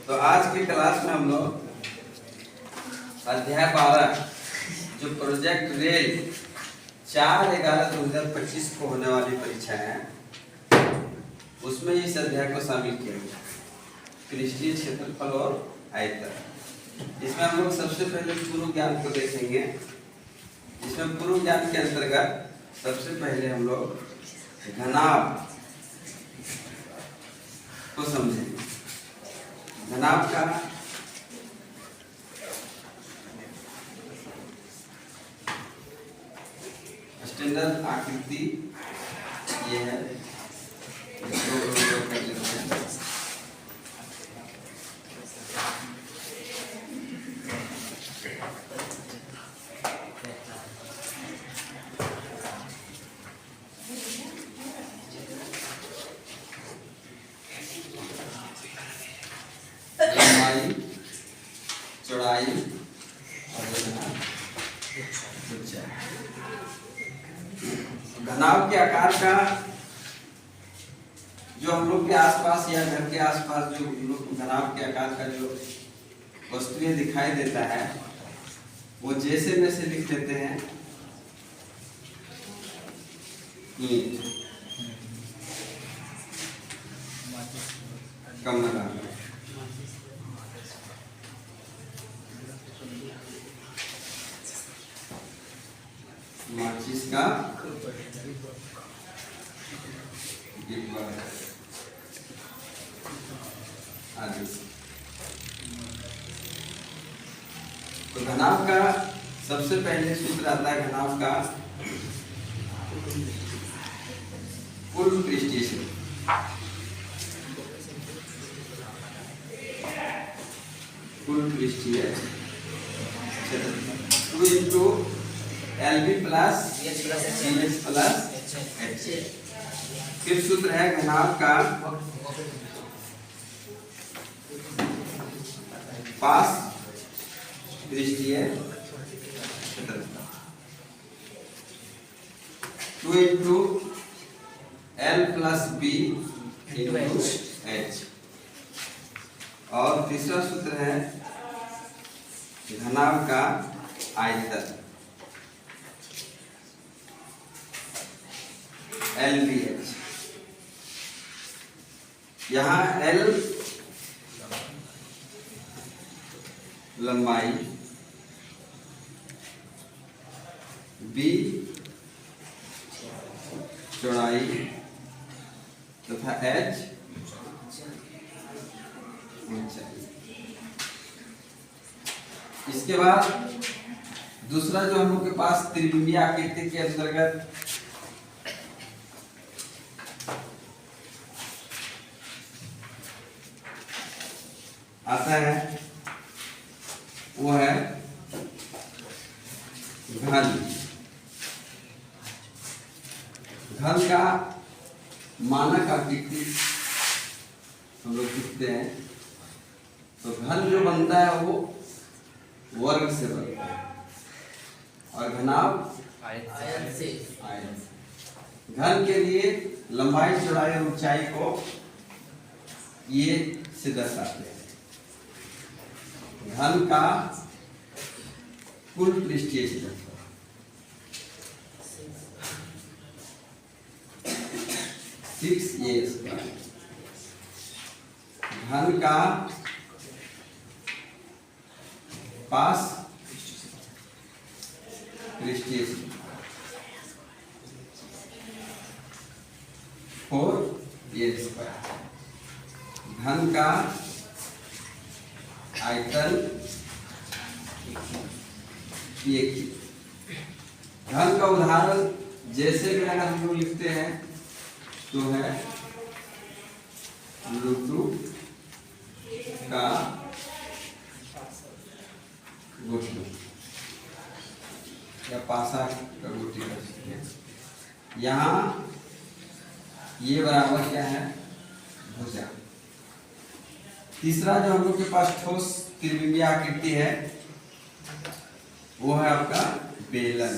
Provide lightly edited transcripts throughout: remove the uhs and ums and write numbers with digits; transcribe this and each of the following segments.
तो आज की क्लास में हम लोग अध्याय 12 जो प्रोजेक्ट रेल 4/11/2025 को होने वाली परीक्षा है उसमें इस अध्याय को शामिल किया गया, पृष्ठीय क्षेत्रफल और आयतन। इसमें हम लोग सबसे पहले पूर्व ज्ञान को देखेंगे। इसमें पूर्व ज्ञान के अंतर्गत सबसे पहले हम लोग घनाभ को समझेंगे। घनाभ का स्टैंडर्ड आकृति ये है, इसको प्रयोग कर लेते हैं। लंबाई, चौड़ाई और ऊंचाई। घनाभ के आकार का जो हम लोग के आसपास या घर के आसपास जो लोग घनाभ के आकार का जो वस्तुएं दिखाई देता है वो जैसे में से लिख लेते हैं। ईंट, कमरा, माचिस का डिब्बा आदि। तो घनाभ का सबसे पहले सूत्र आता है घनाभ का कुल पृष्ठीय क्षेत्रफल। कुल पृष्ठीय क्षेत्रफल 2 into LB plus CH plus H। फिर सूत्र है घनाभ का पास पृष्ठीय क्षेत्रफल 2 into L plus B into H। और तीसरा सूत्र है घनाभ का आयतन LBH। यहाँ L लंबाई, B चौड़ाई तथा H ऊंचाई। इसके बाद दूसरा जो हम लोग के पास त्रिविमीय आकृति के अंतर्गत आता है वो है घन। घन का मानक आकृति हम लोग लिखते हैं। तो घन जो बनता है वो वर्ग से बनता है और घनाभ आयत से। घन के लिए लंबाई, चौड़ाई और ऊंचाई को ये से दर्शाते हैं। घन का कुल पृष्ठीय क्षेत्रफल 6a²। घन का पास पृष्ठीय क्षेत्रफल 4a²। घन का आयतन 1। घन का उदाहरण जैसे कि अगर हम लोग लिखते हैं तो है लुटू का गुटलू या पासा का गुटी कर सकते हैं। यहाँ ये बराबर क्या है? भुजा। तीसरा जो हम लोग के पास ठोस त्रिविमीय आकृति है वो है आपका बेलन।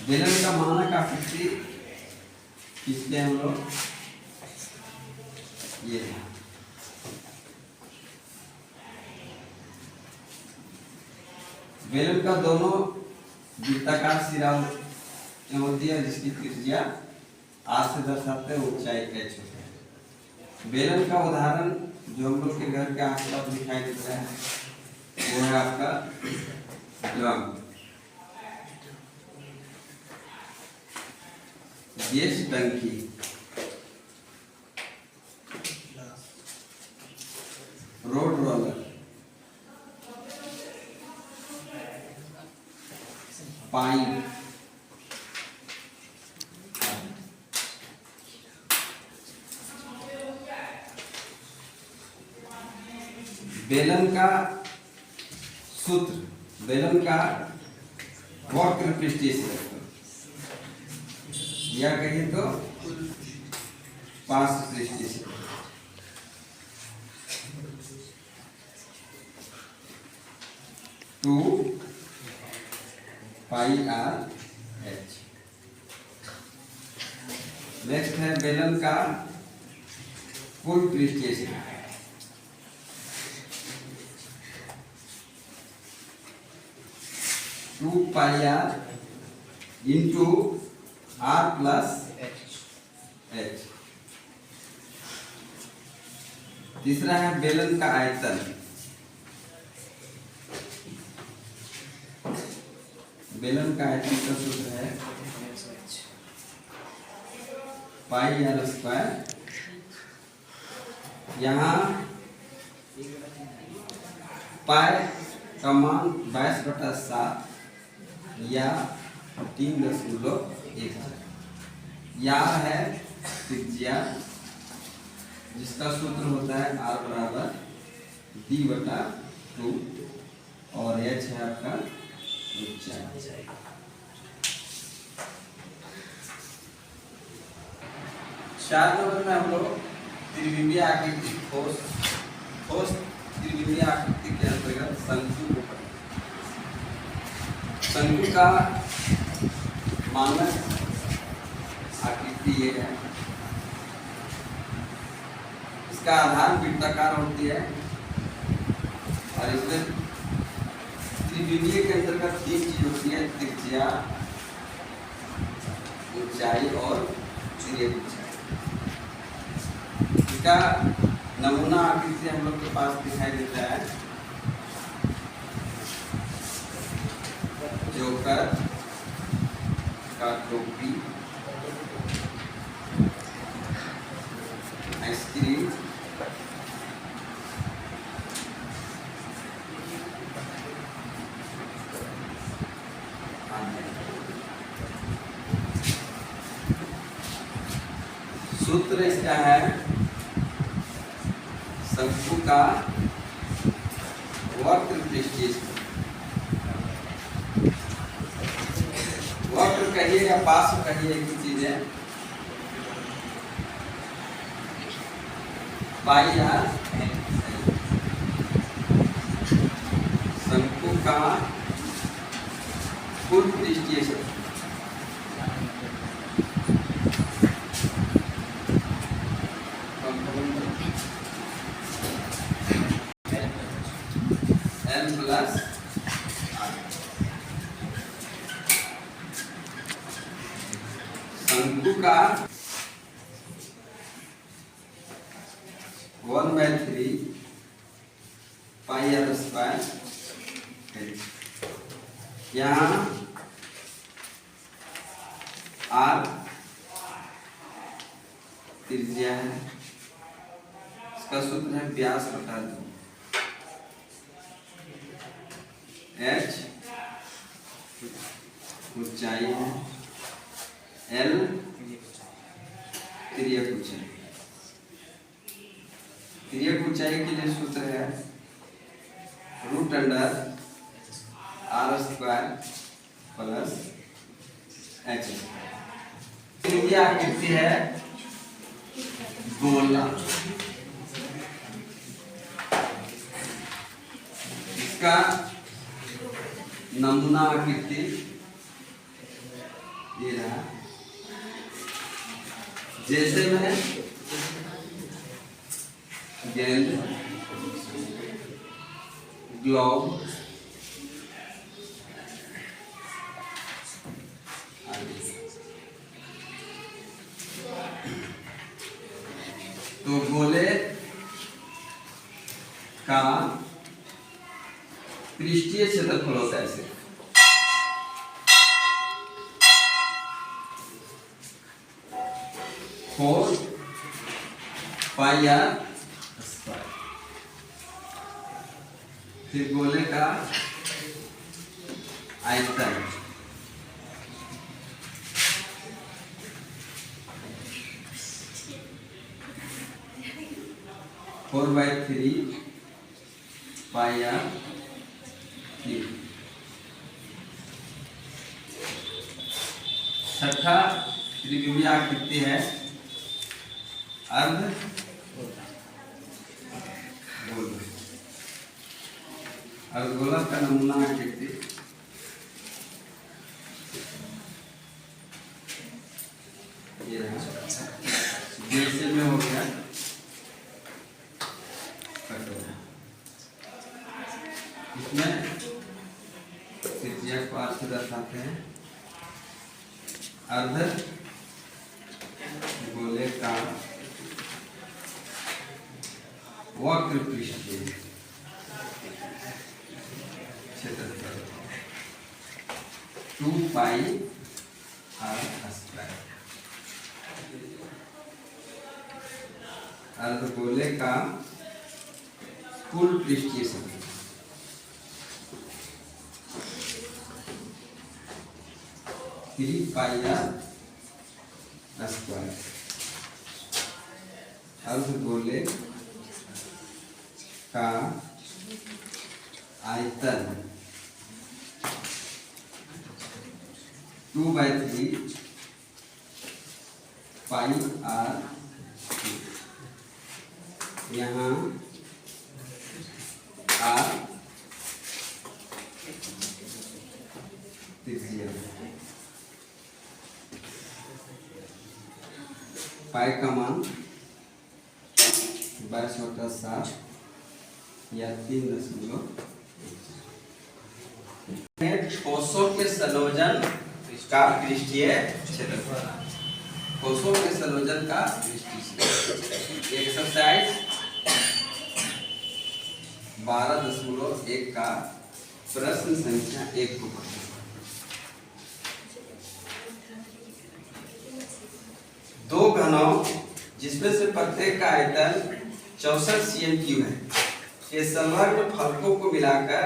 बेलन का मानक आकृति खींचते हैं हम लोग ये है। बेलन का दोनों वृत्ताकार सिरा होती है जिसकी त्रिज्या आर से दर्शाते हैं, ऊंचाई h होती है। बेलन का उदाहरण जो हम लोग के घर के आसपास दिखाई देता है वो है आपका ड्रम, गैस टंकी, रोड रोलर, पाइप, बेलन का सूत्र, बेलन का वक्र पृष्ठीय क्षेत्रफल या कहिए तो पार्श्व पृष्ठीय क्षेत्रफल। Two pi r h. Next है बेलन का कुल पृष्ठीय क्षेत्रफल, 2 pi r into r plus h. तीसरा है बेलन का आयतन, बेलन का आयतन का सूत्र है पाई आर स्क्वायर। यहाँ पाई का मान 22/7 या 3.1 यार है त्रिज्या जिसका सूत्र होता है r बराबर d/2 और h है आपका ऊंचाई। चार नंबर में हम लोग त्रिविमीय आकृति ठोस त्रिविमीय आकृति के अंतर्गत शंकु को पढ़ेंगे। शंकु का मानक आकृति ये है, इसका आधार वृत्ताकार होती है और इसमें त्रिविमीय के अंतर्गत 3 चीज होती है, त्रिज्या, ऊंचाई और तिर्यक ऊंचाई। इसका नमूना आकृति हम लोग के पास दिखाई देता है, जोकर का टोपी, आइसक्रीम, सूत्र इसका है शंकु का वक्र पृष्ठीय वक्र कहिए या पार्श्व कहिए, एक ही चीज है। पाई आर शंकु का कुल पृष्ठीय क्षेत्रफल L प्लस शंकु का 1/3 पाई आर स्क्वायर। यहाँ आर त्रिज्या है, इसका सूत्र है व्यास बटा 2, h ऊंचाई है, l तिर्यक ऊंचाई। तिर्यक ऊंचाई के लिए सूत्र है √r² प्लस h। त्रिज्य आकृति है गोला, इसका नमूना आकृति ये रहा। जैसे मैं गेंद, ग्लोब आदि। तो गोले का पृष्ठीय क्षेत्रफल होता है ऐसे, फोर पाई आर स्क्वायर। फिर गोले का आयतन four by three pi r cube. छठा त्रिकोणीय आकृति है अर्ध गोला। अर्धगोला का नमूना आकृति ये रहा, जैसे में हो गया कटोरा। इसमें त्रिज्या को आर से दर्शाते हैं। अर्ध गोले का वक्र पृष्ठीय क्षेत्रफल 2 पाई आर स्क्वायर। अर्धगोले का कुल पृष्ठीय क्षेत्रफल 3 पाई आर स्क्वायर। अर्धगोले का आयतन 2/3 पाई आर। यहाँ आर त्रिज्या, पाई का मान 22/7 या 3.1। ठोसों के संयोजन का पृष्ठीय क्षेत्रफल, ठोसों के संयोजन का पृष्ठीय क्षेत्रफल। एक्सरसाइज 12.1 का प्रश्न संख्या 1 को पढ़ें। दो घनों जिसमें से प्रत्येक का आयतन 64 cm³ है के संलग्न फलकों को मिलाकर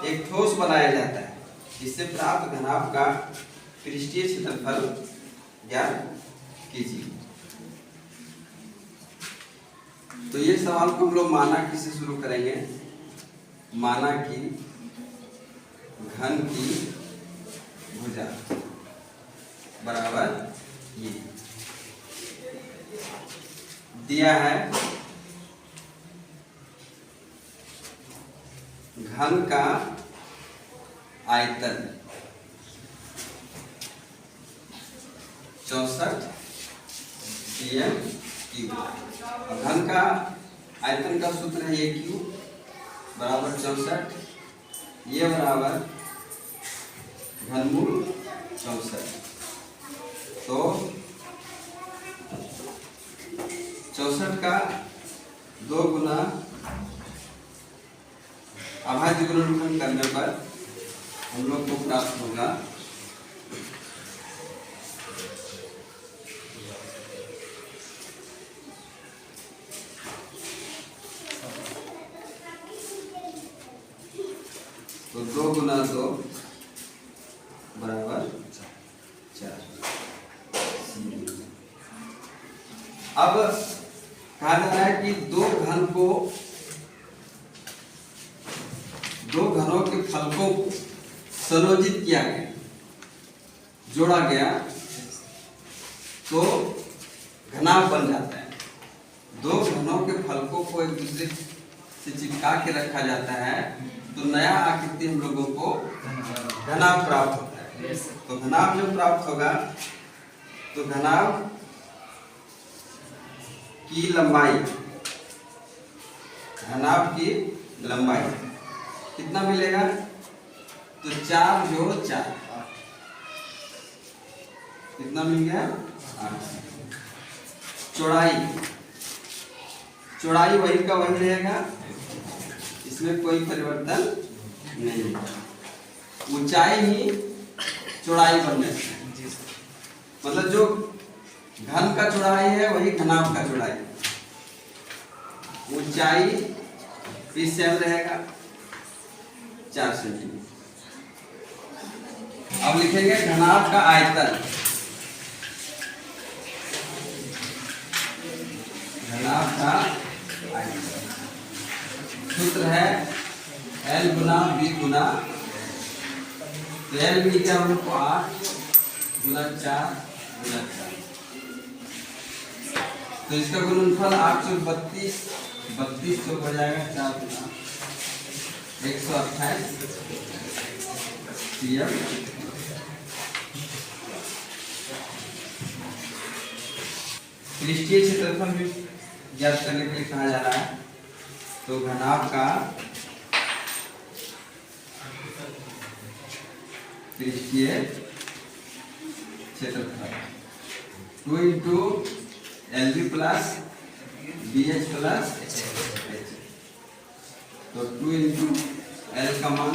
एक ठोस बनाया जाता है, जिससे प्राप्त घनाभ का पृष्ठीय क्षेत्रफल ज्ञात कीजिए। तो ये सवाल को हम लोग माना से शुरू करेंगे। माना कि घन की भुजा बराबर ये दिया है। घन का आयतन 64 cm³। घन का आयतन का सूत्र है ये क्यू बराबर 64, ये बराबर घनमूल 64। तो 64 का 2 गुना अभाज्य गुणनफल करने पर हम लोग को प्राप्त होगा 2 गुना 2 बराबर 4। अब कहा जा रहा है कि दो घनों के फलकों को संयोजित किया गया, जोड़ा गया तो घनाभ बन जाता है। दो घनों के फलकों को एक दूसरे से चिपका के रखा जाता है तो नया आकृति हम लोगों को घनाभ प्राप्त होता है। तो घनाभ जब प्राप्त होगा तो घनाभ की लंबाई घनाभ की लंबाई कितना मिलेगा? तो 4 जोड़ 4 कितना मिल गया? 8। चौड़ाई वही का वही रहेगा, इसमें कोई परिवर्तन नहीं है। ऊंचाई ही चौड़ाई बनने से, मतलब जो घन का चौड़ाई है वही घनाभ का चौड़ाई। ऊंचाई भी सेम रहेगा 4 सेंटीमीटर। अब लिखेंगे घनाभ का आयतन। घनाभ का आयतन सूत्र है L गुना B गुना, तो L मिल गया हम लोग को 8 गुना 4 गुना 4, तो इसका गुणनफल 8 चौक 32, 32 चौक हो जाएगा 4 गुना 128 cm। पृष्ठीय क्षेत्रफल भी ज्ञात करने के लिए कहा जा रहा है, तो घनाभ का पृष्ठीय क्षेत्रफल 2 into LB plus BH plus H, तो 2 इंटू L का मान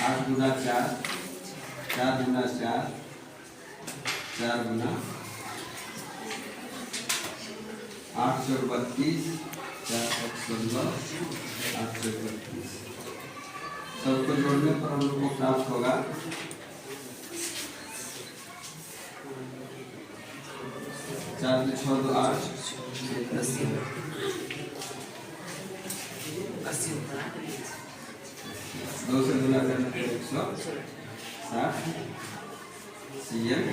8 गुना 4, 4 गुना 4, 4 गुना 8 चौक 32, 4 चौक 16, 8 चौक 32, सबको जोड़ने पर हम लोग को प्राप्त होगा 4 6 2 8 2 से गुना करने पर 160 cm।